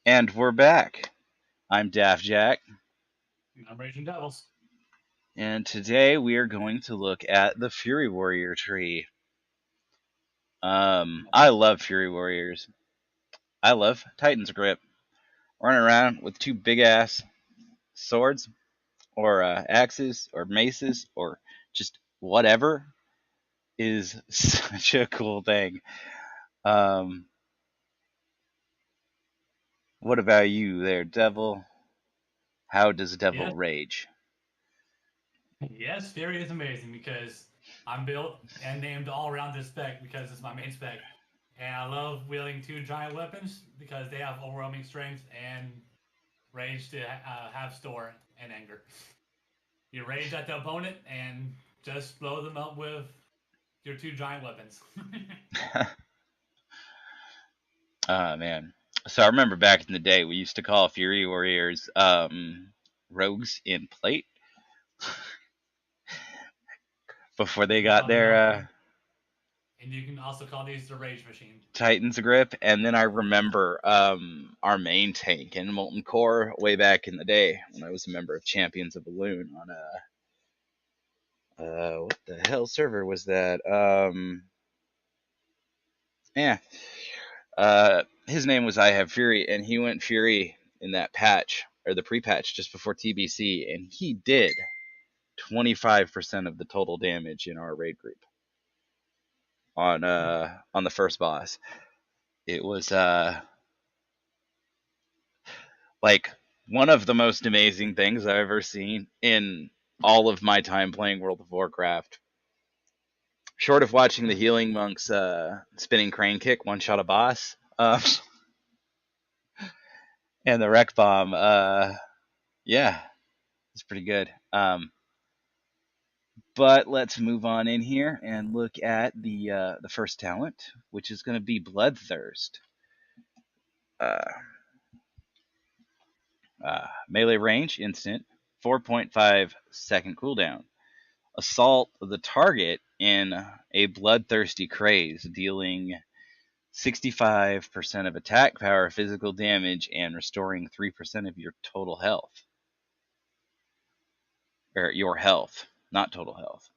And we're back. I'm Daftjack, I'm Ragingdevils. and today we are going to look at the Fury Warrior tree. I love Fury Warriors. I love Titan's Grip. Running around with two big ass swords, or axes, or maces, or just whatever is such a cool thing. Um, what about you there, Devil? How does Devil Yes, rage? yes, Fury is amazing because I'm built and named all around this spec because it's my main spec. And I love wielding two giant weapons because they have overwhelming strength and rage to have store and anger. You rage at the opponent and just blow them up with your two giant weapons. Man. So I remember back in the day, we used to call Fury Warriors rogues in plate before they You can got call them their also, and you can also call these the rage machine. Titan's grip. And then I remember our main tank in Molten Core way back in the day when I was a member of Champions of Balloon on what the hell server was that? Yeah, his name was I Have Fury, and he went Fury in that patch or the pre-patch just before TBC, and he did 25% of the total damage in our raid group on the first boss. It was like one of the most amazing things I've ever seen in all of my time playing World of Warcraft. Short of watching the healing monks spinning crane kick one shot a boss, and the wreck bomb, yeah, it's pretty good. But let's move on in here and look at the first talent, which is going to be Bloodthirst. Uh, Melee range, instant, 4.5-second cooldown. Assault the target in a bloodthirsty craze, dealing 65% of attack power, physical damage, and restoring 3% of your total health. Or your health, not total health.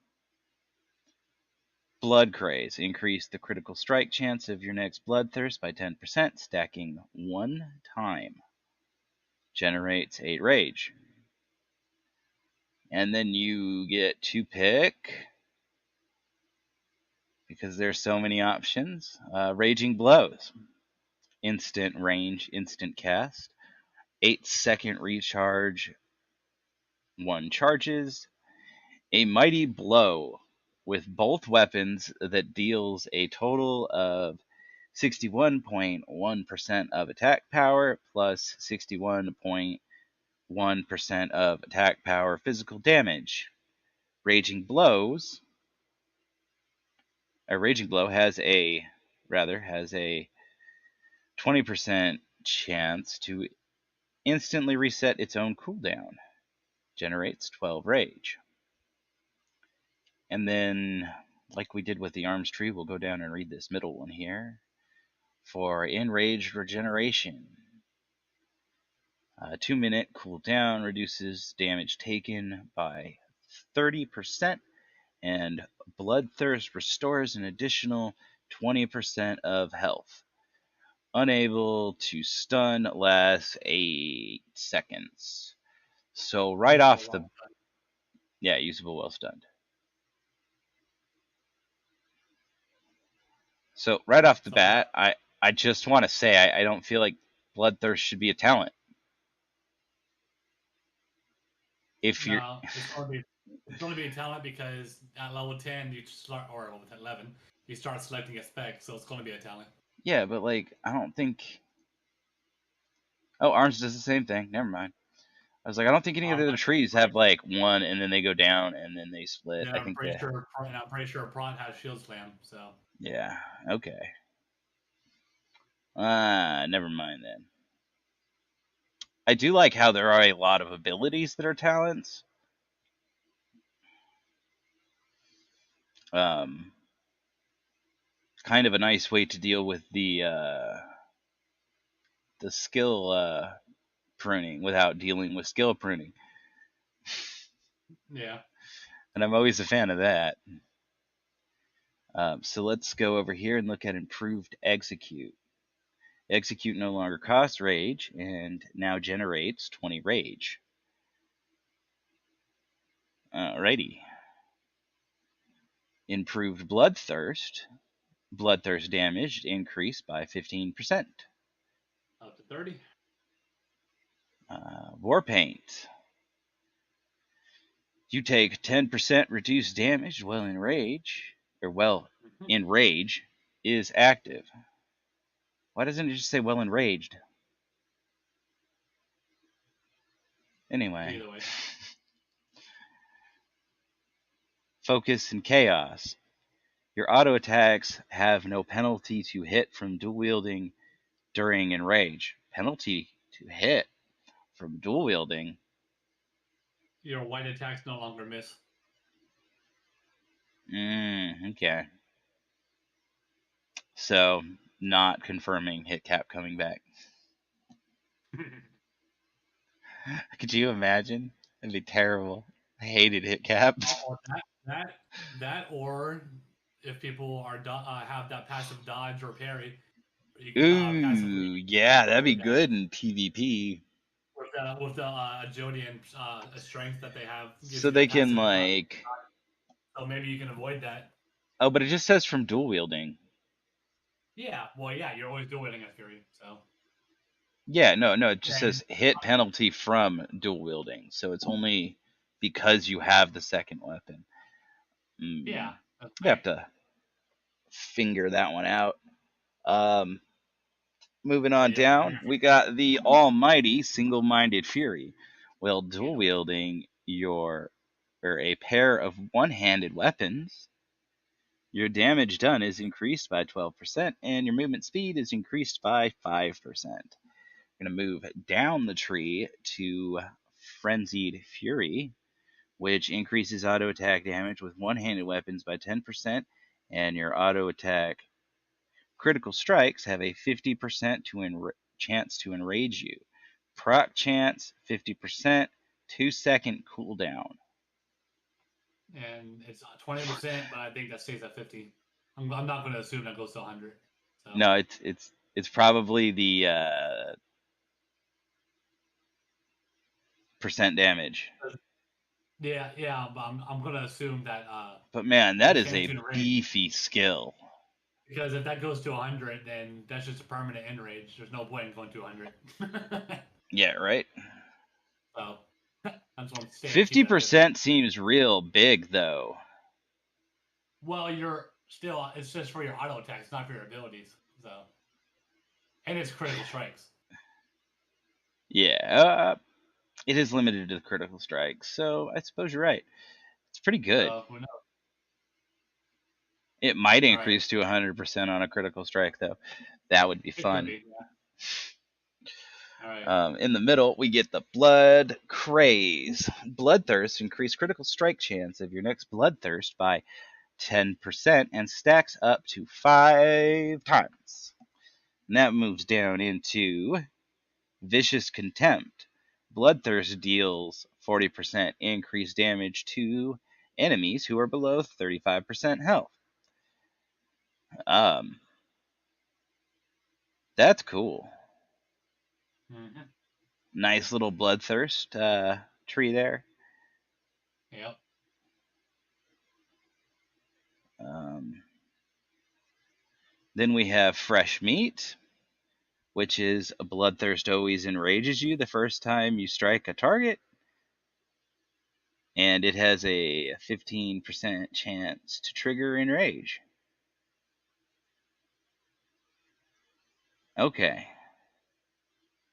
Blood Craze. Increase the critical strike chance of your next Bloodthirst by 10%, stacking one time. Generates 8 rage. And then you get to pick, because there's so many options, Raging Blows. Instant range, instant cast. 8-second recharge, 1 charges. A mighty blow with both weapons that deals a total of 61.1% of attack power plus 61.1% of attack power physical damage. Raging blows. A raging blow has a 20% chance to instantly reset its own cooldown. Generates 12 rage. And then, like we did with the arms tree, we'll go down and read this middle one here. For enraged regeneration, 2-minute cooldown reduces damage taken by 30%, and Bloodthirst restores an additional 20% of health. Unable to stun lasts 8 seconds. So right Usable off the while yeah, usable while stunned. So right off the so now, bat, I just want to say I don't feel like Bloodthirst should be a talent. If you're no, it's going to be a talent because at level 10 you start or level 11 you start selecting a spec, so it's going to be a talent. yeah, but like I don't think. Oh, Arms does the same thing. Never mind. I was like, I don't think any of the Arms other like trees have like one and then they go down and then they split. then I think they. I'm pretty sure Prawn has shield slam. So Yeah. Okay. Never mind then. I do like how there are a lot of abilities that are talents. Um, Kind of a nice way to deal with the skill pruning without dealing with skill pruning. Yeah. And I'm always a fan of that. So let's go over here and look at improved execute. Execute no longer costs rage and now generates 20 rage. Alrighty. Improved bloodthirst. Bloodthirst damage increased by 15%. Up to 30. War paint. You take 10% reduced damage while in rage, in rage is active. Why doesn't it just say well enraged? Anyway. Either way. Focus and chaos. Your auto attacks have no penalty to hit from dual wielding during enrage. Penalty to hit from dual wielding. Your white attacks no longer miss. Okay. So, not confirming hit cap coming back. Could you imagine? That'd be terrible. I hated hit cap. Oh, that, or if people are have that passive dodge or parry, you can passively. Ooh, yeah, that'd be that. good in PvP. With the agility and strength that they have, gives So you the they can passive, like. so maybe you can avoid that. Oh, but it just says from dual wielding. Yeah, well, yeah, you're always dual wielding as Fury, so. Yeah, no, it just says hit penalty from dual wielding. So it's only because you have the second weapon. Yeah. We have to figure that one out. Moving on down, we got the almighty single-minded fury. While dual wielding a pair of one-handed weapons, your damage done is increased by 12%, and your movement speed is increased by 5%. We're going to move down the tree to Frenzied Fury, which increases auto attack damage with one-handed weapons by 10%, and your auto attack critical strikes have a 50% chance to enrage you. Proc chance 50%, 2-second cooldown. And it's 20%, but I think that stays at 50. I'm not going to assume that goes to 100. So. No, it's probably the percent damage. Yeah, but I'm going to assume that. But man, that is a beefy skill. Because if that goes to 100, then that's just a permanent enrage. There's no point in going to 100. Yeah, right. So, that's what I'm saying. 50% seems real big, though. Well, it's just for your auto attacks, not for your abilities. So, and it's critical strikes. Yeah, it is limited to the critical strikes, so I suppose you're right. It's pretty good. Who knows? It might increase to 100% on a critical strike, though. That would be fun. It could be, yeah. All right. In the middle, we get the Blood Craze. Bloodthirst increase critical strike chance of your next Bloodthirst by 10% and stacks up to 5 times. And that moves down into Vicious Contempt. Bloodthirst deals 40% increased damage to enemies who are below 35% health. That's cool. Mm-hmm. Nice little Bloodthirst tree there. Yep. Then we have Fresh Meat, which is a Bloodthirst always enrages you the first time you strike a target. And it has a 15% chance to trigger Enrage. Okay.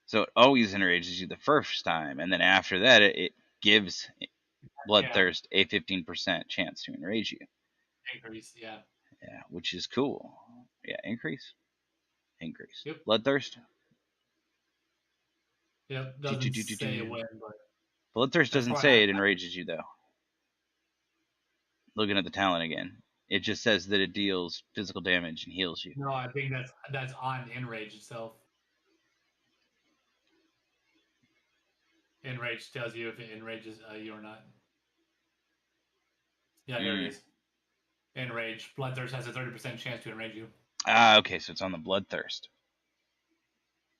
So it always enrages you the first time, and then after that, it gives Bloodthirst a 15% chance to enrage you. Increase, yeah. Yeah, which is cool. Yeah, increase. Yep. Bloodthirst. Yep, doesn't say when, but... Bloodthirst doesn't say it enrages you, though. Looking at the talent again. It just says that it deals physical damage and heals you. No, I think that's on Enrage itself. Enrage tells you if it enrages you or not. Yeah, here it is. Enrage. Bloodthirst has a 30% chance to enrage you. Ah, okay, so it's on the Bloodthirst.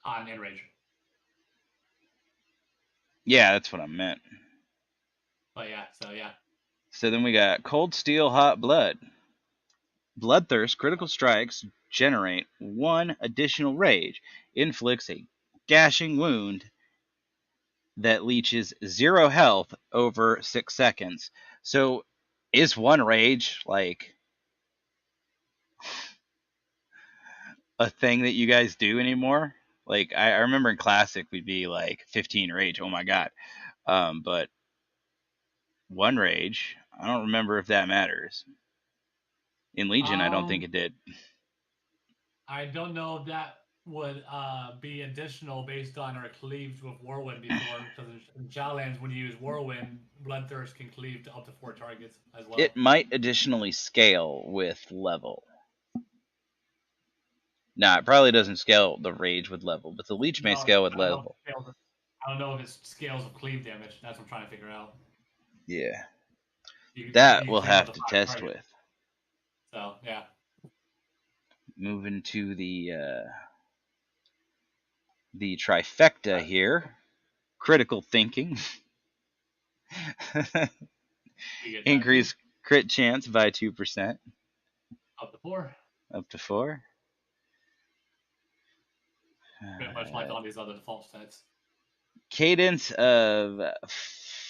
On Enrage. Yeah, that's what I meant. But yeah, so yeah. So then we got Cold Steel, Hot Blood. Bloodthirst critical strikes generate 1 additional rage, inflicts a gashing wound that leeches 0 health over 6 seconds. So is 1 rage like a thing that you guys do anymore? Like I remember in Classic we'd be like 15 rage. Oh my god. But 1 rage, I don't remember if that matters. In Legion, I don't think it did. I don't know if that would be additional based on our cleaves with Whirlwind before, because in Shadowlands, when you use Whirlwind, Bloodthirst can cleave to up to 4 targets as well. It might additionally scale with level. Nah, it probably doesn't scale the rage with level, but the leech may scale with level. I don't know if it scales with cleave damage. That's what I'm trying to figure out. Yeah. You That we'll cleave up have to to 5 test targets. with. So, yeah. Moving to the trifecta here. Critical thinking. Increase crit chance by 2%. Up to 4. Up to 4. Pretty much like all these other default stats. Cadence of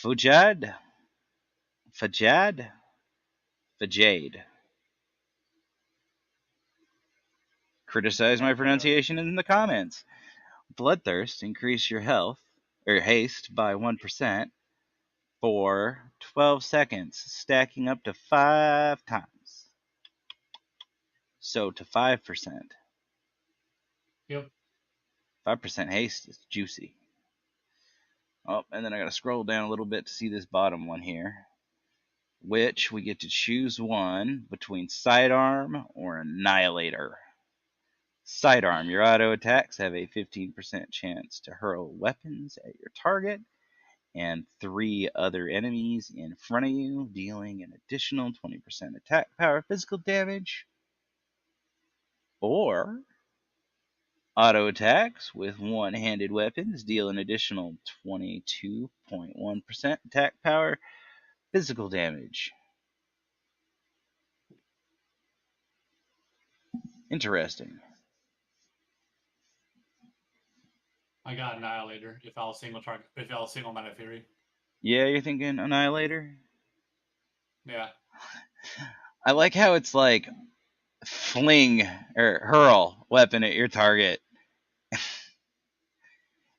Fujad. Criticize my pronunciation in the comments. Bloodthirst, increase your health or haste by 1% for 12 seconds, stacking up to 5 times. So to 5%. Yep. 5% haste is juicy. Oh, and then I gotta scroll down a little bit to see this bottom one here, which we get to choose one between Sidearm or Annihilator. Sidearm, your auto attacks have a 15% chance to hurl weapons at your target and 3 other enemies in front of you, dealing an additional 20% attack power physical damage. Or auto attacks with one-handed weapons deal an additional 22.1% attack power physical damage. Interesting. I got Annihilator if I was single target, if I was single Mana Fury. Yeah, you're thinking Annihilator? Yeah. I like how it's like fling or hurl weapon at your target.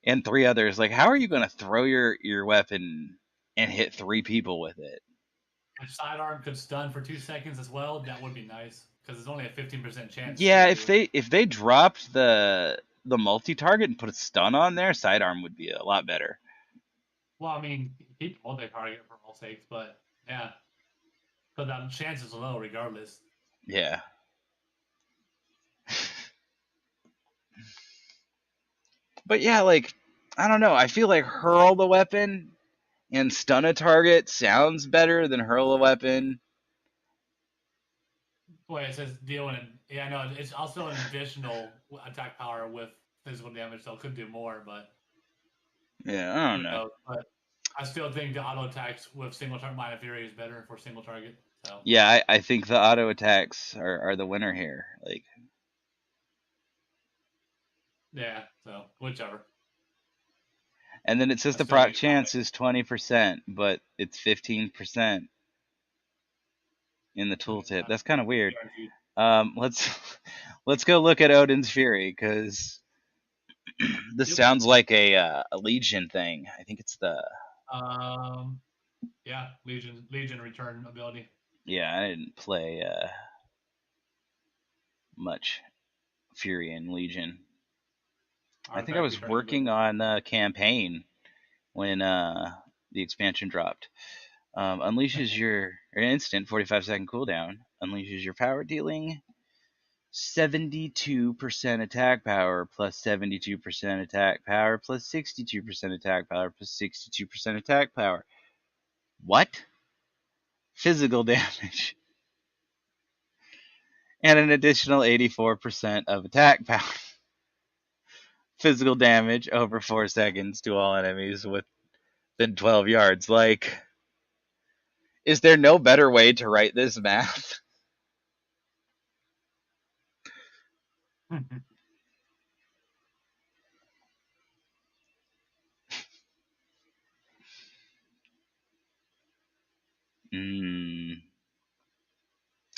And 3 others. Like, how are you going to throw your weapon and hit 3 people with it? If Sidearm could stun for 2 seconds as well, that would be nice, because it's only a 15% chance. Yeah, if they dropped the multi-target and put a stun on there, Sidearm would be a lot better. Well, I mean, keep multi-target for all sakes, but yeah, because that chance is low regardless. Yeah. But yeah, like, I don't know. I feel like hurl the weapon and stun a target sounds better than hurl a weapon. Wait, it says deal in. Yeah, no, it's also an additional attack power with physical damage, so it could do more, but yeah, I don't know. But I still think the auto attacks with single target Mana Fury is better for single target. So yeah, I think the auto attacks are the winner here. Like, yeah, so whichever. And then it says the proc chance is 20%, but it's 15% in the tooltip. That's kind of weird. Let's go look at Odin's Fury, because this sounds like a Legion thing. I think it's the yeah, Legion return ability. Yeah, I didn't play much Fury in Legion. I think I was working on the campaign when the expansion dropped. Unleashes your instant 45-second cooldown. Unleashes your power, dealing 72% attack power plus 72% attack power plus 62% attack power plus 62% attack power. What? Physical damage. And an additional 84% of attack power. Physical damage over 4 seconds to all enemies within 12 yards. Like, is there no better way to write this math?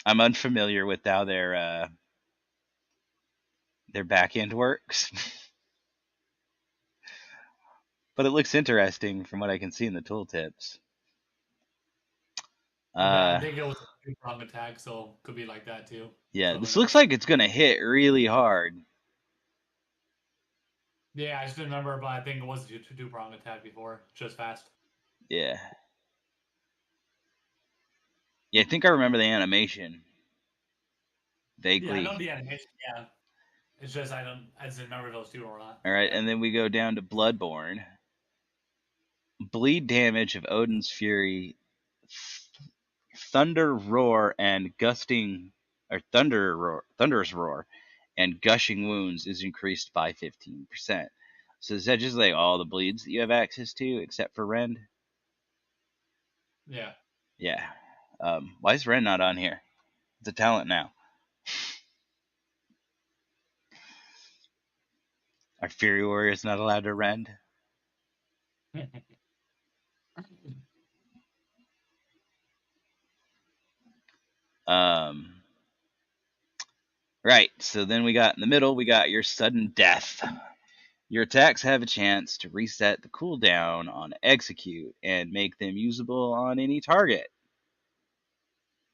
I'm unfamiliar with how their back end works. But it looks interesting from what I can see in the tooltips. Yeah, I think it was a two-prong attack, so could be like that too. Yeah, this looks like it's going to hit really hard. Yeah, I just didn't remember, but I think it was a two-prong attack before, just fast. Yeah. Yeah, I think I remember the animation. Vaguely. Yeah, I know the animation, yeah. It's just I didn't remember those two or not. Alright, and then we go down to Bloodborne. Bleed damage of Odin's Fury, Thunder Roar, and Thunderous Roar, and Gushing Wounds is increased by 15%. So is that just like all the bleeds that you have access to, except for Rend? Yeah. Yeah. Why is Rend not on here? It's a talent now. Are Fury Warriors not allowed to Rend? Right, so then we got in the middle, we got your sudden death. Your attacks have a chance to reset the cooldown on execute and make them usable on any target.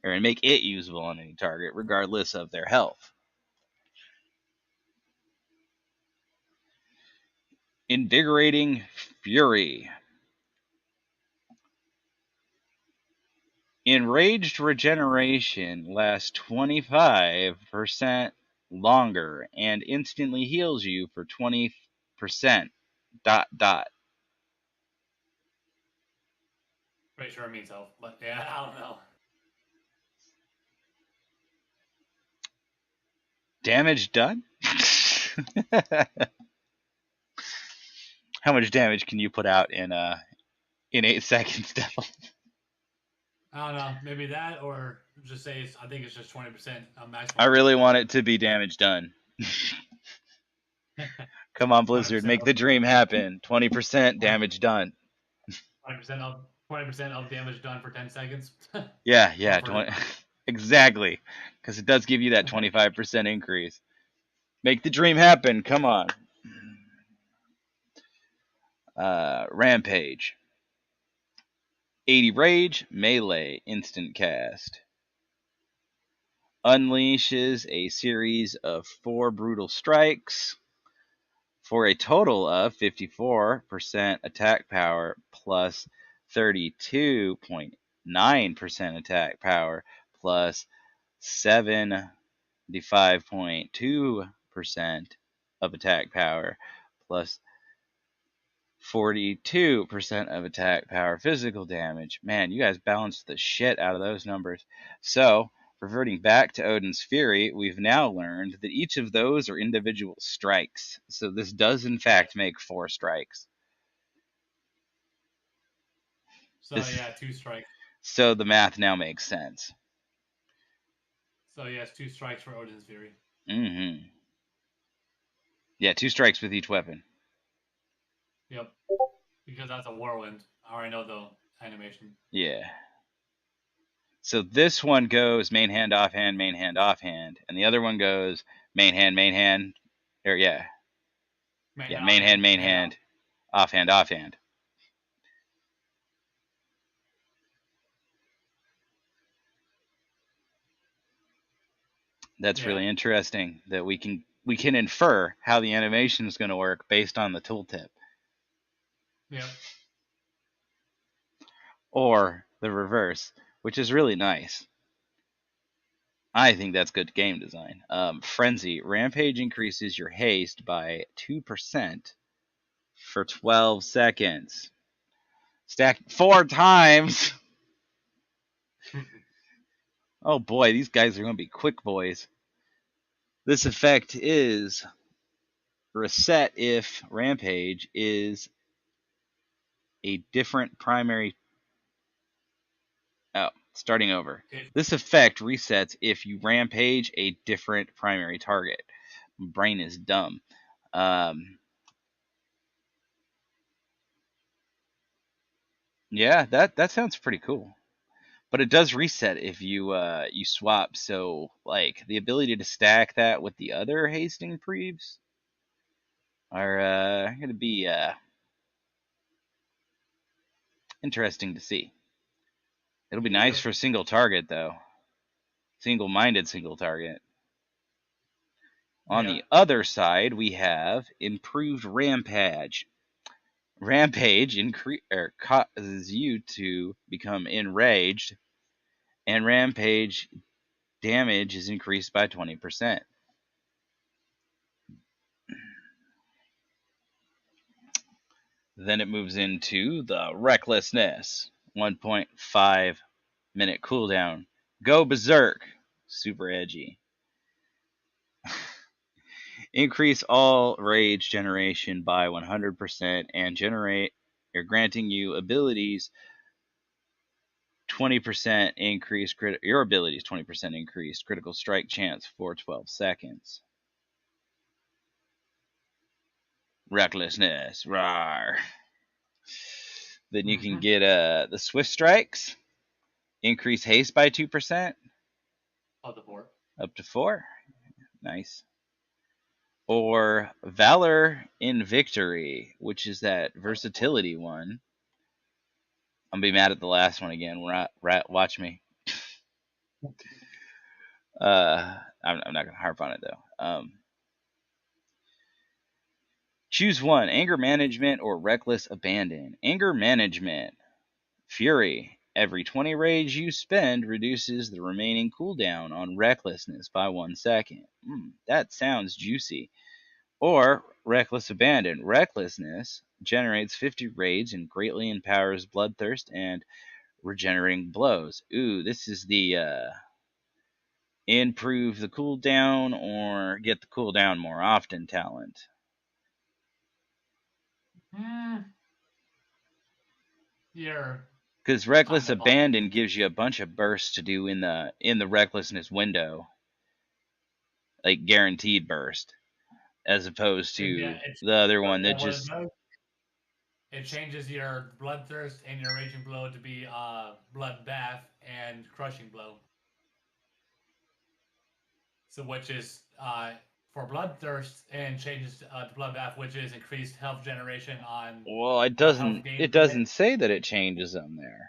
Or make it usable on any target, regardless of their health. Invigorating Fury. Enraged Regeneration lasts 25% longer and instantly heals you for 20%. ... Pretty sure it means health, but yeah, I don't know. Damage done? How much damage can you put out in 8 seconds, Devil? I don't know. Maybe that, or just say I think it's just 20% maximum. I really want it to be damage done. Come on, Blizzard, make the dream happen. 20% damage done. 20% of damage done for 10 seconds. Yeah, 20, exactly, because it does give you that 25% increase. Make the dream happen. Come on. Rampage. 80 rage, melee, instant cast. Unleashes a series of 4 brutal strikes for a total of 54% attack power plus 32.9% attack power plus 75.2% of attack power plus 42% of attack power physical damage. Man, you guys balanced the shit out of those numbers. So, reverting back to Odin's Fury, we've now learned that each of those are individual strikes. So this does in fact make 4 strikes. So yeah, 2 strikes. So the math now makes sense. So yes, 2 strikes for Odin's Fury. Mm-hmm. Yeah, 2 strikes with each weapon. Yep. Because that's a whirlwind. I already know the animation. Yeah. So this one goes main hand, offhand, and the other one goes main hand, or yeah. Main hand, offhand. That's really interesting that we can infer how the animation is going to work based on the tooltip. Yep. Or the reverse, which is really nice. I think that's good game design. Frenzy. Rampage increases your haste by 2% for 12 seconds. Stack 4 times. Oh boy, these guys are going to be quick boys. This effect is reset if Rampage is a different primary. Oh, starting over. This effect resets if you Rampage a different primary target. My brain is dumb. Yeah, that sounds pretty cool. But it does reset if you swap. So like the ability to stack that with the other hasting preves are going to be interesting to see. It'll be nice for single target though. Single-minded single target. On the other side, we have improved Rampage. Rampage causes you to become enraged, and Rampage damage is increased by 20%. Then it moves into the Recklessness. 1.5-minute cooldown. Go Berserk. Super edgy. Increase all rage generation by 100% and granting you abilities 20% increase your abilities 20% increase critical strike chance for 12 seconds. Recklessness, rawr. Then you can get the Swift Strikes, increase haste by 2%. Up to 4. Up to 4. Nice. Or Valor in Victory, which is that versatility one. I'm gonna be mad at the last one again. Watch me. I'm not gonna harp on it though. Choose one: anger management or reckless abandon. Anger management. Fury. Every 20 rage you spend reduces the remaining cooldown on recklessness by 1 second. That sounds juicy. Or reckless abandon. Recklessness generates 50 rage and greatly empowers bloodthirst and regenerating blows. Ooh, this is the improve the cooldown or get the cooldown more often talent. Because reckless abandon gives you a bunch of bursts to do in the recklessness window, like guaranteed burst, as opposed to the other one that just it changes your bloodthirst and your raging blow to be bloodbath and crushing blow. So which is for bloodthirst and changes to bloodbath, which is increased health generation on. Well, it doesn't say that it changes them there.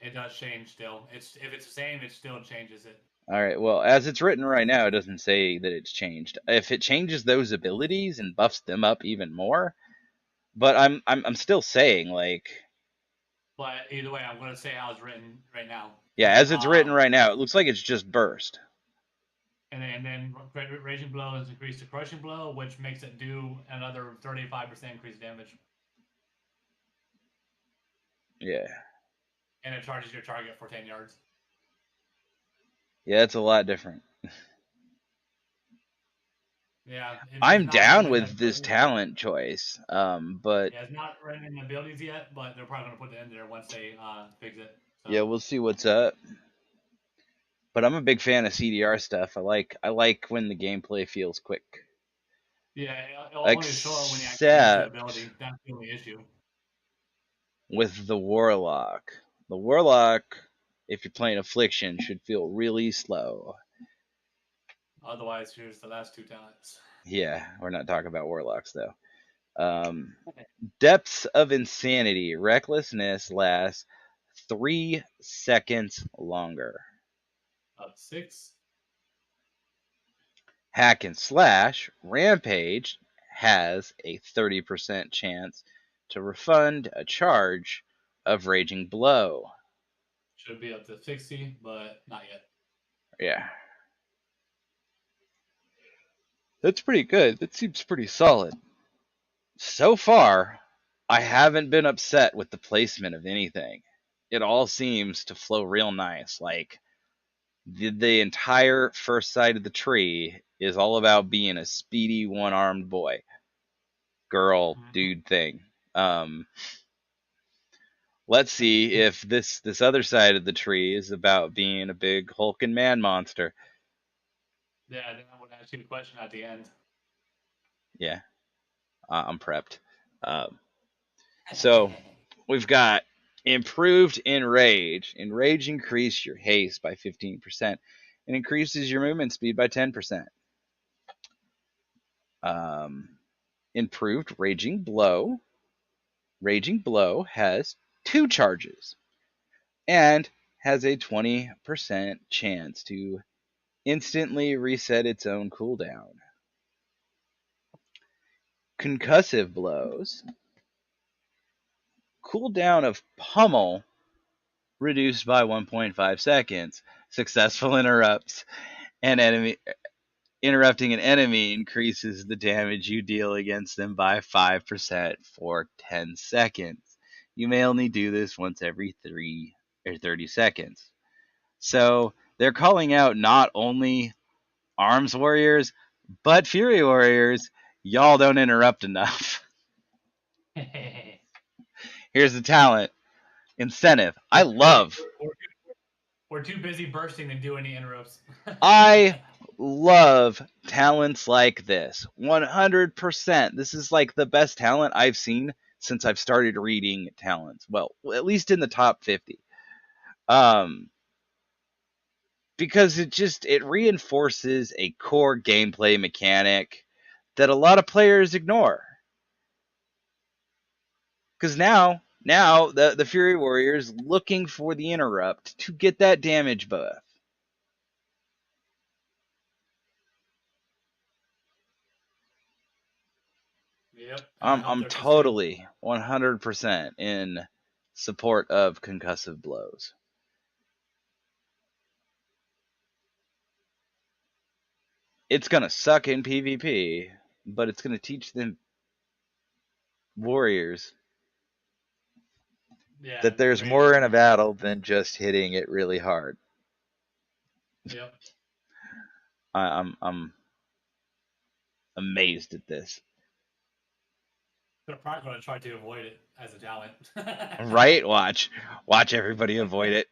It does change still. If it's the same, it still changes it. All right. Well, as it's written right now, it doesn't say that it's changed. If it changes those abilities and buffs them up even more, but I'm still saying like. But either way, I'm going to say how it's written right now. Yeah, as it's written right now, it looks like it's just burst. And then raging blow is increased to crushing blow, which makes it do another 35% increased damage. Yeah. And it charges your target for 10 yards. Yeah, it's a lot different. Yeah. I'm down with this talent choice, but yeah, it's not written in the abilities yet, but they're probably going to put it in there once they fix it. So. Yeah, we'll see what's up. But I'm a big fan of CDR stuff. I like when the gameplay feels quick. Yeah, it'll only show it when you actually use the ability. That's the only issue. With the Warlock. The Warlock, if you're playing Affliction, should feel really slow. Otherwise, here's the last 2 talents. Yeah, we're not talking about Warlocks, though. Depths of Insanity. Recklessness lasts 3 seconds longer. Up 6. Hack and Slash. Rampage has a 30% chance to refund a charge of Raging Blow. Should be up to 60, but not yet. Yeah. That's pretty good. That seems pretty solid. So far, I haven't been upset with the placement of anything. It all seems to flow real nice. Like, the entire first side of the tree is all about being a speedy one-armed boy, girl, dude thing. Let's see if this other side of the tree is about being a big hulking man monster. Yeah, then I would ask you a question at the end. Yeah, I'm prepped. So we've got improved enrage. Enrage increase your haste by 15% and increases your movement speed by 10%. Improved raging blow. Raging blow has 2 charges and has a 20% chance to instantly reset its own cooldown. Concussive blows. Cooldown of pummel reduced by 1.5 seconds. Successful interrupts an enemy. Interrupting an enemy increases the damage you deal against them by 5% for 10 seconds. You may only do this once every 3 or 30 seconds. So they're calling out not only arms warriors, but fury warriors. Y'all don't interrupt enough. Here's the talent. Incentive. I love. We're too busy bursting to do any interrupts. I love talents like this. 100%. This is like the best talent I've seen since I've started reading talents. Well, at least in the top 50. Because it reinforces a core gameplay mechanic that a lot of players ignore. Because now the Fury Warrior's looking for the interrupt to get that damage buff. Yep. I'm totally 100% in support of concussive blows. It's gonna suck in PvP, but it's gonna teach them warriors that there's more in a battle than just hitting it really hard. Yep. I'm amazed at this. They're probably going to try to avoid it as a talent. Right? Watch everybody avoid it.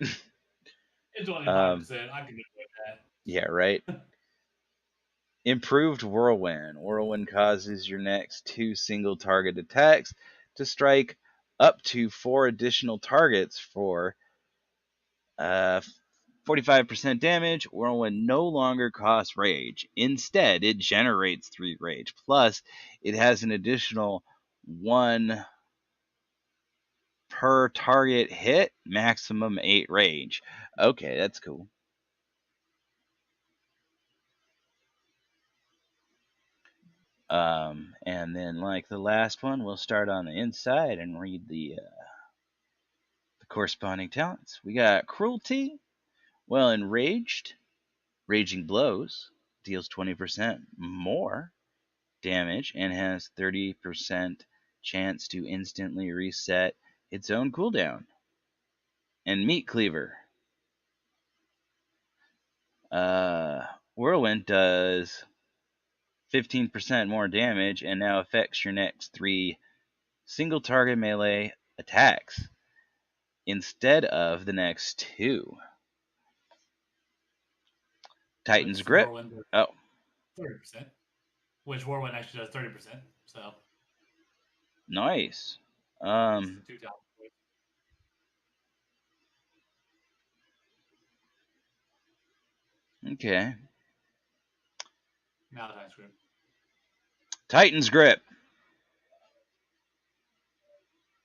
It's only 5%. I can avoid that. Yeah, right. Improved Whirlwind. Whirlwind causes your next 2 single target attacks to strike up to 4 additional targets for 45% damage. Whirlwind no longer costs rage. Instead, it generates 3 rage. Plus, it has an additional 1 per target hit, maximum 8 rage. Okay, that's cool. And then, like the last one, we'll start on the inside and read the corresponding talents. We got Cruelty. Well, Enraged, Raging Blows deals 20% more damage and has 30% chance to instantly reset its own cooldown. And Meat Cleaver. Whirlwind does 15% more damage and now affects your next 3 single target melee attacks instead of the next 2. Titan's Grip. Oh. 30%. Which Whirlwind actually does 30%. So. Nice. Okay. Now Titan's Grip. Titan's Grip.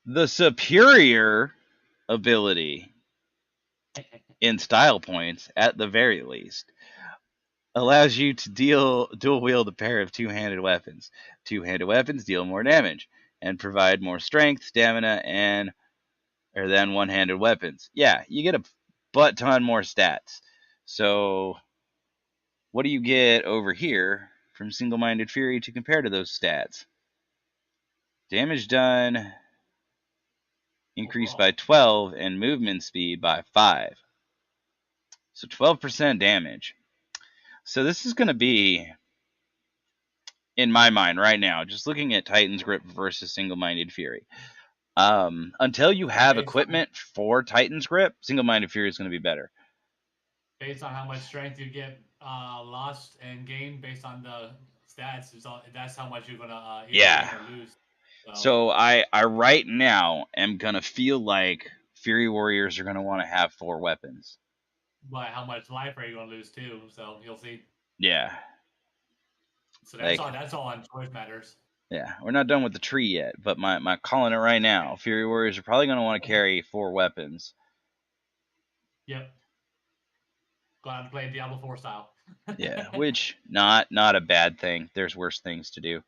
The superior ability in style points, at the very least, allows you to dual wield a pair of two-handed weapons. Two-handed weapons deal more damage and provide more strength, stamina, than one-handed weapons. Yeah, you get a butt ton more stats. So what do you get over here from Single-Minded Fury to compare to those stats? Damage done increased by 12 and movement speed by 5. So 12% damage. So this is going to be, in my mind right now, just looking at Titan's Grip versus Single-Minded Fury. Until you have equipment for Titan's Grip, Single-Minded Fury is going to be better. Based on how much strength you get lost and gained based on the stats, that's how much you're gonna Yeah. lose. So I right now am gonna feel like Fury Warriors are gonna want to have 4 weapons. But how much life are you gonna lose too? So you'll see. Yeah. So that's all on choice matters. Yeah, we're not done with the tree yet, but my calling it right now. Fury Warriors are probably gonna want to carry 4 weapons. Yep. Go out and play Diablo 4 style. Yeah, which not a bad thing. There's worse things to do.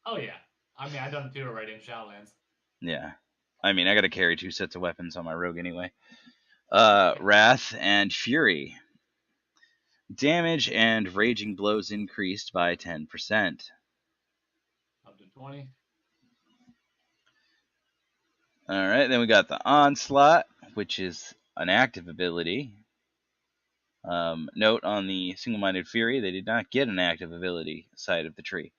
Oh yeah. I mean, I done 2 already in Shadowlands. Yeah. I mean, I got to carry 2 sets of weapons on my rogue anyway. Wrath and Fury. Damage and raging blows increased by 10%. Up to 20. Alright, then we got the Onslaught, which is an active ability. Note on the Single-Minded Fury, they did not get an active ability side of the tree.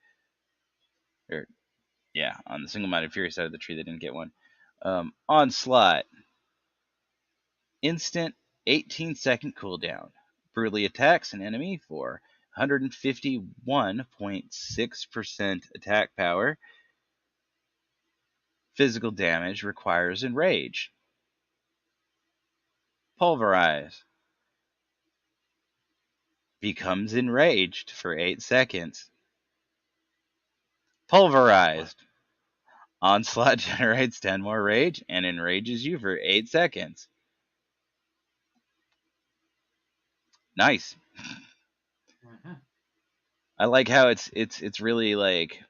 On the Single-Minded Fury side of the tree, they didn't get one. Onslaught. Instant 18-second cooldown. Brutally attacks an enemy for 151.6% attack power. Physical damage requires Enrage. Pulverize. Becomes enraged for 8 seconds. Pulverized. Onslaught generates 10 more rage and enrages you for 8 seconds. Nice. Mm-hmm. I like how it's really like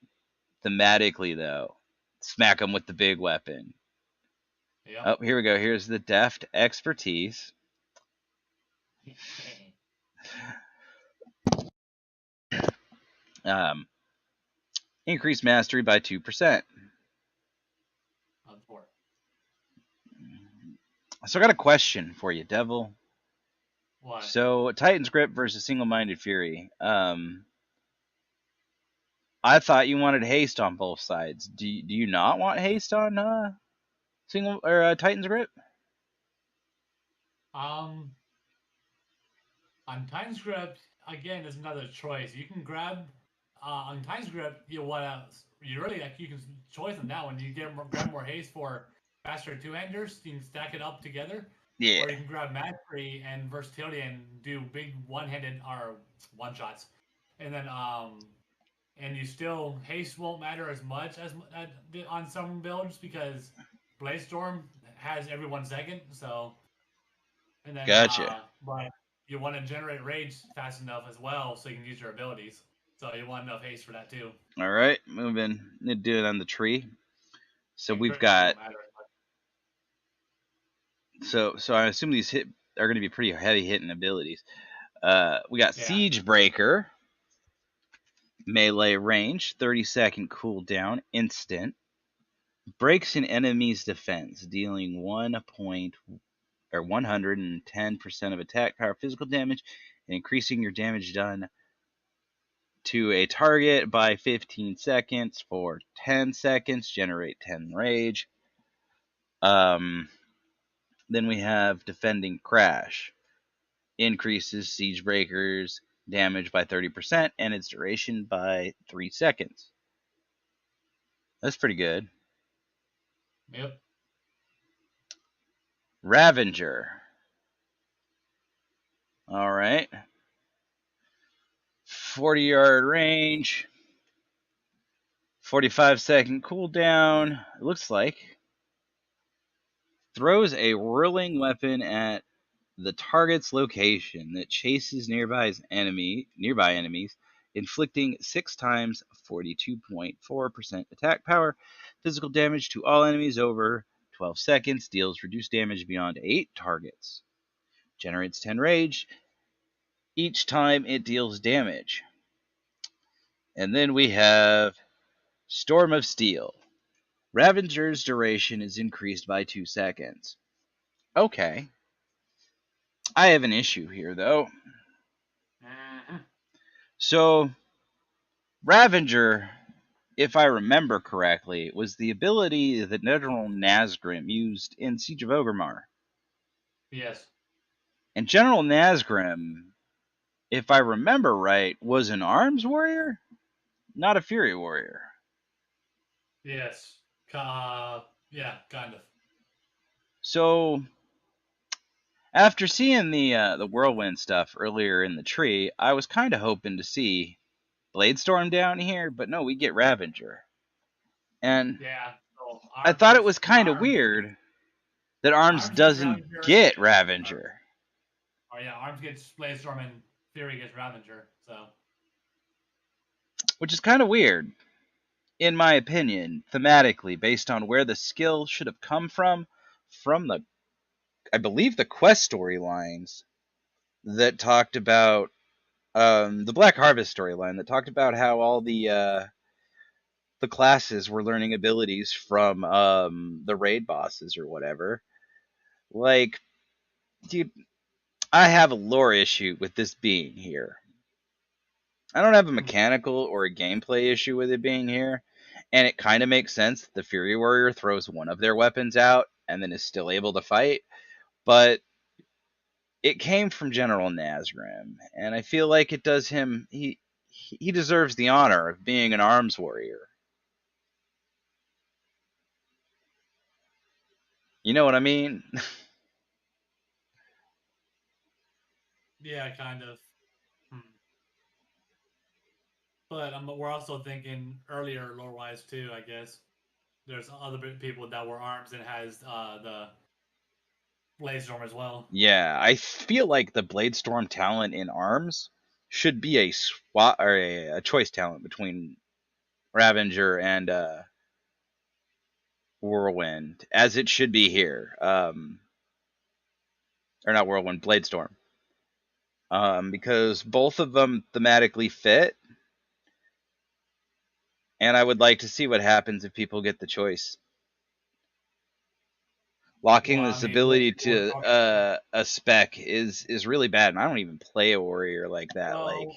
thematically though. Smack them with the big weapon. Yep. Oh, here we go. Here's the deft expertise. Increase mastery by 2%. So I got a question for you, Devil. What? So Titan's Grip versus Single-Minded Fury. I thought you wanted haste on both sides. Do you not want haste on Titan's Grip? On Titan's Grip, again, is another choice. You can grab on Titan's Grip. You really you can choice on that one. You grab more haste for faster 2-handers. You can stack it up together. Yeah. Or you can grab mastery and versatility and do big one-handed or one-shots, and then and you still haste won't matter as much as on some builds because Bladestorm has every 1 second. So, and then Gotcha. but you want to generate rage fast enough as well, so you can use your abilities. So you want enough haste for that too. All right, moving. Need to do it on the tree. So we've got. So I assume these are going to be pretty heavy hitting abilities. We got Siege Breaker. Melee range, 30-second cooldown, instant. Breaks an enemy's defense, dealing 110% of attack power physical damage, and increasing your damage done to a target by 15 seconds for 10 seconds. Generate 10 rage. Then we have Defending Crash. Increases Siege Breaker's damage by 30% and its duration by 3 seconds. That's pretty good. Yep. Ravager. All right. 40-yard range. 45-second cooldown. It looks like. Throws a whirling weapon at the target's location that chases nearby enemies, inflicting 6 times 42.4% attack power. Physical damage to all enemies over 12 seconds. Deals reduced damage beyond 8 targets. Generates 10 rage. each time it deals damage. And then we have Storm of Steel. Ravager's duration is increased by 2 seconds. Okay. I have an issue here, though. So, Ravager, if I remember correctly, was the ability that General Nazgrim used in Siege of Orgrimmar. Yes. And General Nazgrim, if I remember right, was an arms warrior, not a fury warrior. Yes. Yeah, kind of. So, after seeing the whirlwind stuff earlier in the tree, I was kind of hoping to see Bladestorm down here, but no, we get Ravager. And Yeah. So I thought it was kind of weird that Arms Arms gets doesn't Ravager. get Ravager. Oh yeah, Arms gets Bladestorm and Fury gets Ravager. So. Which is kind of weird, in my opinion, thematically, based on where the skill should have come from the, I believe, the quest storylines that talked about the Black Harvest storyline that talked about how all the classes were learning abilities from the raid bosses or whatever. Like, dude, I have a lore issue with this being here. I don't have a mechanical or a gameplay issue with it being here, and it kind of makes sense that the Fury Warrior throws one of their weapons out and then is still able to fight, but it came from General Nazgrim, and I feel like it does him he deserves the honor of being an arms warrior. You know what I mean? Yeah, kind of. But we're also thinking earlier lore wise too. I guess there's other people that were arms and has the Bladestorm as well. Yeah, I feel like the Bladestorm talent in arms should be a swap or a choice talent between Ravager and Whirlwind, as it should be here. Or not Whirlwind, Bladestorm. Because both of them thematically fit, and I would like to see what happens if people get the choice. Locking Well, this I mean, most ability people would to probably. a spec is really bad, and I don't even play a warrior like that. Like, Well,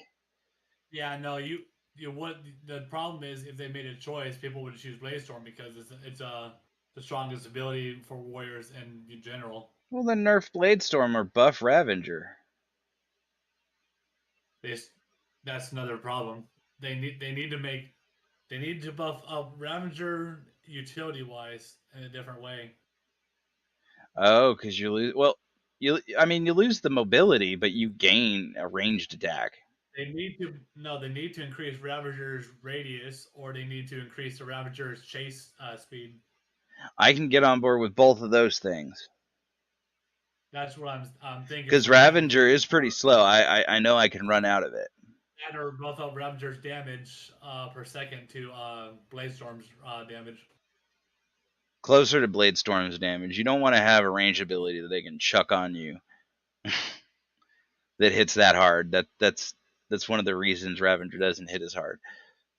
yeah, no, you would. The problem is if they made a choice, people would choose Bladestorm because it's the strongest ability for warriors in general. well, then nerf Bladestorm or buff Ravager. They, that's another problem. They need to buff up Ravager utility wise in a different way. Oh, because you lose. Well, you lose the mobility, but you gain a ranged attack. They need to increase Ravager's radius, or they need to increase the Ravager's chase speed. I can get on board with both of those things. That's what I'm thinking Because for them to Ravager do. is pretty slow. I know I can run out of it. That or buff up Ravager's damage per second to Bladestorm's damage. Closer to Bladestorm's damage. You don't want to have a range ability that they can chuck on you that hits that hard. That's one of the reasons Ravager doesn't hit as hard.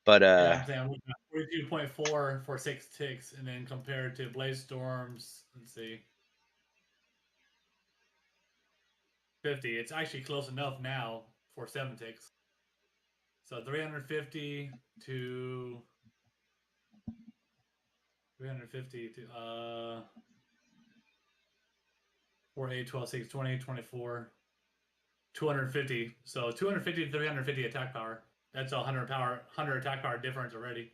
But Yeah, I'm saying I'm looking at 42.4 for 6 ticks, and then compared to Bladestorm's, let's see, 50. It's actually close enough now for 7 ticks. So 350 to 350 to 4, 8, 12, 6, 20, 24, 250. So 250 to 350 attack power. That's a 100 attack power difference already.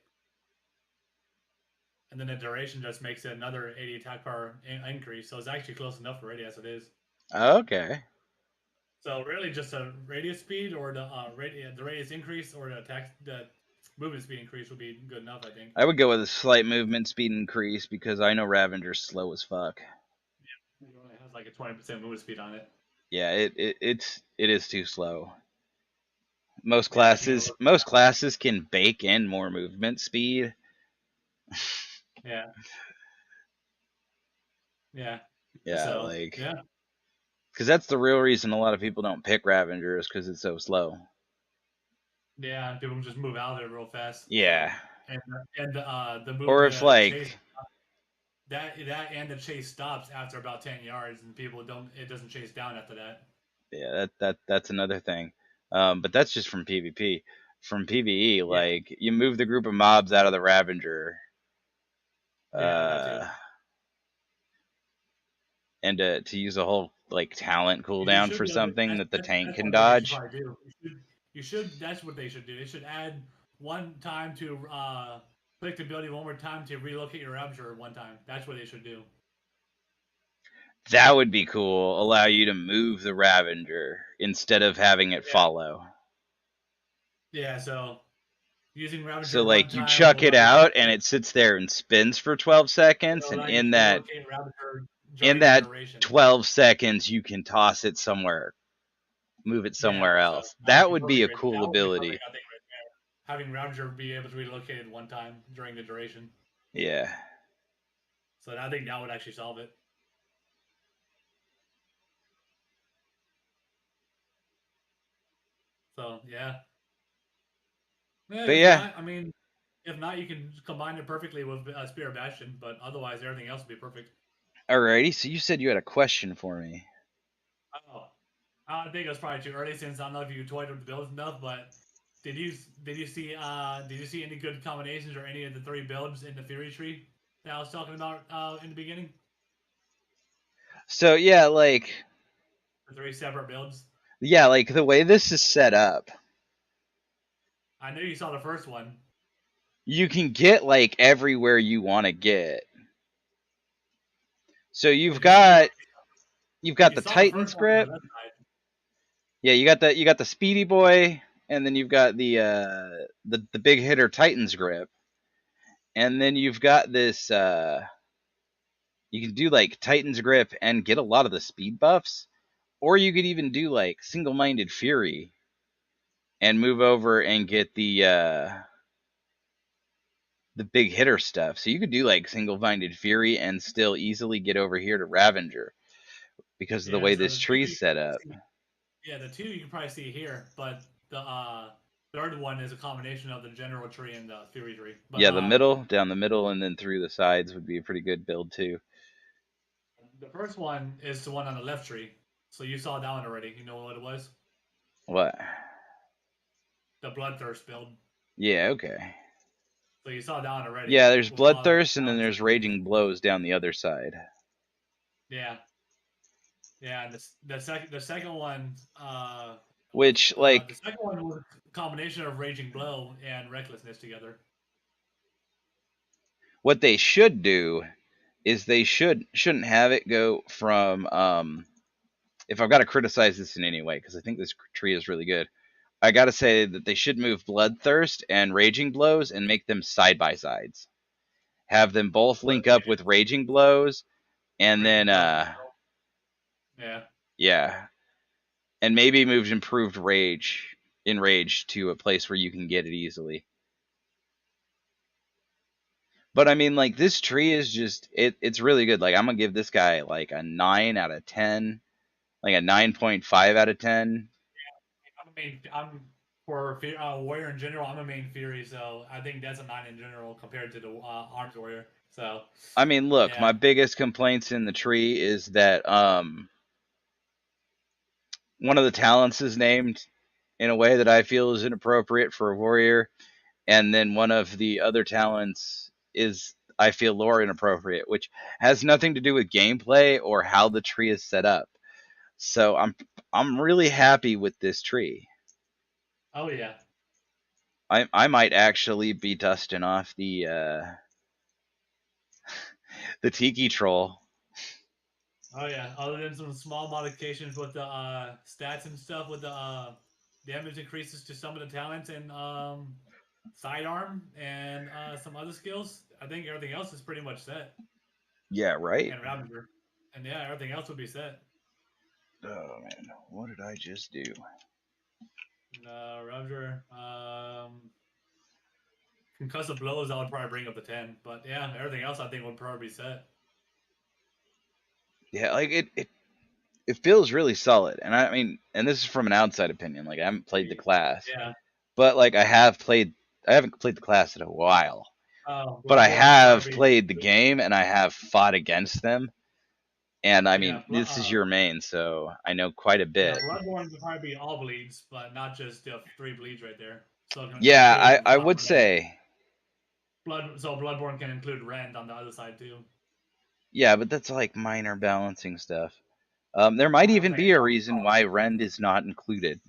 And then the duration just makes it another 80 attack power increase. So it's actually close enough already as it is. okay. So really, just a radius speed or the radius increase or the movement speed increase would be good enough, I think. I would go with a slight movement speed increase because I know Ravager's slow as fuck. Yeah, it only has like a 20% movement speed on it. Yeah, it is too slow. Most classes can bake in more movement speed. Yeah. Yeah. Yeah, So like yeah. Because that's the real reason a lot of people don't pick Ravager is because it's so slow. Yeah, people just move out of there real fast. Yeah. So the move Or if the like chase that and the chase stops after about 10 yards, and people don't it doesn't chase down after that. yeah, that's another thing. But that's just from PvP. From PvE, Yeah, like you move the group of mobs out of the Ravager, yeah, that too. uh, and to use a whole like talent You cooldown should for be able to, something that the tank that's can one thing they should dodge. probably do. You should that's what they should do. They should add one time to click the ability one more time to relocate your Ravager one time. That's what they should do. That would be cool. Allow you to move the Ravager instead of having it Yeah. follow. Yeah, so using So Ravager one like you time chuck will it allow you out and it sits there and spins for 12 seconds, will and allow you to relocate Ravager in during the that duration. 12 seconds you can toss it somewhere, move it Yeah, somewhere so else. that would That be would be perfect. a cool That would be perfect, ability. I think, right there. Having Ravager be able to relocate it one time during the duration. Yeah. So I think that would actually solve it. So yeah. But If yeah, not, I mean, if not, you can combine it perfectly with Spear Bastion, but otherwise everything else would be perfect. alrighty. So you said you had a question for me. Oh, I think it was probably too early since I don't know if you toyed with the builds enough, but did you did you see any good combinations or any of the three builds in the Fury tree that I was talking about in the beginning? So yeah, like The three separate builds. the way this is set up, I knew you saw the first one. you can get like everywhere you want to get. So Did you see? you've got You the saw the Titan's first one on the grip. left side. Yeah, you got the Speedy Boy, and then you've got the big hitter Titan's grip, and then you've got this. You can do like Titan's grip and get a lot of the speed buffs, or you could even do like single-minded Fury and move over and get the big hitter stuff. So you could do like single-minded Fury and still easily get over here to Ravager because of the Yeah, way so this the two tree's you set up. see, yeah, the two you can probably see here, but the third one is a combination of the general tree and the Fury tree. But Yeah, the middle, down the middle, and then through the sides would be a pretty good build too. the first one is the one on the left tree. So you saw that one already. You know what it was? What? The Bloodthirst build. Yeah, okay. So you saw that one already. Yeah, there's With Bloodthirst, and that then one's there's Raging Blows down the other side. yeah, yeah. And the second one, Which, like, the second one was a combination of Raging Blow and Recklessness together. what they should do is they shouldn't have it go from if I've got to criticize this in any way, because I think this tree is really good, I got to say that they should move Bloodthirst and Raging Blows and make them side by sides. Have them both But link up with Raging Blows, and Raging then Blow in the middle. Yeah. yeah, and maybe move improved rage to a place where you can get it easily. But I mean, like this tree is just it's really good. Like I'm gonna give this guy like a 9 out of 10, like a 9.5 out of 10. I'm for warrior in general. I'm a main Fury, so I think that's a 9 in general compared to the arms warrior. So I mean, look, my yeah. biggest complaints in the tree is that one of the talents is named in a way that I feel is inappropriate for a warrior, and then one of the other talents is I feel lore inappropriate, which has nothing to do with gameplay or how the tree is set up. So I'm really happy with this tree. Oh yeah. I might actually be dusting off the Tiki Troll. Oh yeah. Other than some small modifications with the stats and stuff, with the damage increases to some of the talents and sidearm and some other skills, I think everything else is pretty much set. Yeah, right. And Ravager, and yeah, everything else would be set. Oh man, what did I just do? Ravager, concussive blows, I would probably bring up to 10. But yeah, everything else I think would probably be set. Yeah, like it it feels really solid. And I mean, and this is from an outside opinion. Like I haven't played the class, Yeah. but like I have played. I haven't played the class in a while, but I Bloodborne would have probably be. played the game and I have fought against them. And I Yeah. mean, this is your main, so I know quite a Yeah. bit. Bloodborne would probably be all bleeds, but not just the 3 bleeds right there. So it can Yeah, include I would Rend. say, So Bloodborne can include Rend on the other side too. yeah, but that's like minor balancing stuff. There might I'm even saying, be a reason why Rend is not included.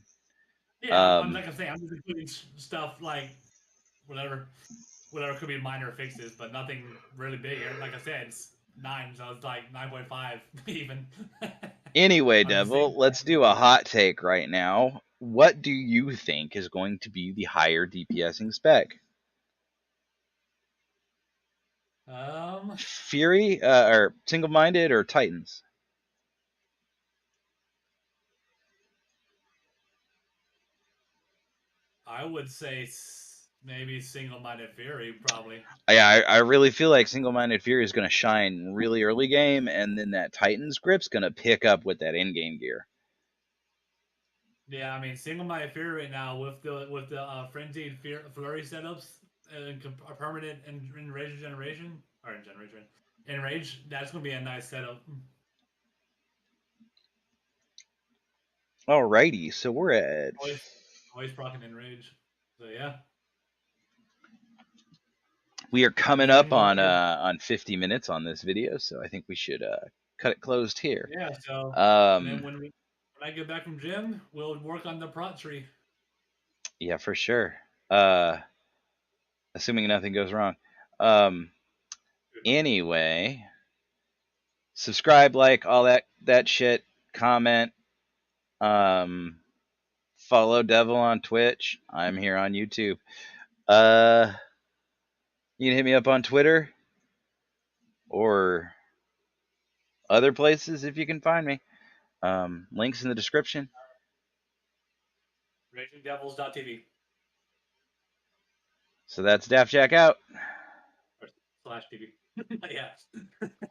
yeah, I'm Um, like I'm saying, I'm just including stuff like whatever, whatever could be minor fixes, but nothing really big. Like I said, it's 9, so it's like 9.5 even. anyway, I'm just saying. Devil, let's do a hot take right now. What do you think is going to be the higher DPSing spec? Um, Fury, or Single Minded, or Titans? I would say maybe single-minded Fury probably. I really feel like Single Minded Fury is going to shine really early game, and then that Titans grip's going to pick up with that in game gear. Yeah, I mean single-minded Fury right now with the frenzied flurry setups and permanent in rage generation or in generation in rage. That's gonna be a nice setup. Alrighty, so we're at Always, always procking in rage. So yeah, we are coming up again we'll get on 50 minutes on this video, so I think we should cut it closed here. yeah. So and then Um, when I get back from gym, we'll work on the prot tree. yeah, for sure. Uh, assuming nothing goes wrong. Um, anyway, subscribe, like all that shit, comment, um, follow Devil on Twitch. I'm here on YouTube. Uh, you can hit me up on Twitter or other places if you can find me. Links in the description. Ragingdevils.tv So that's Daftjack out. or /TV. Yeah.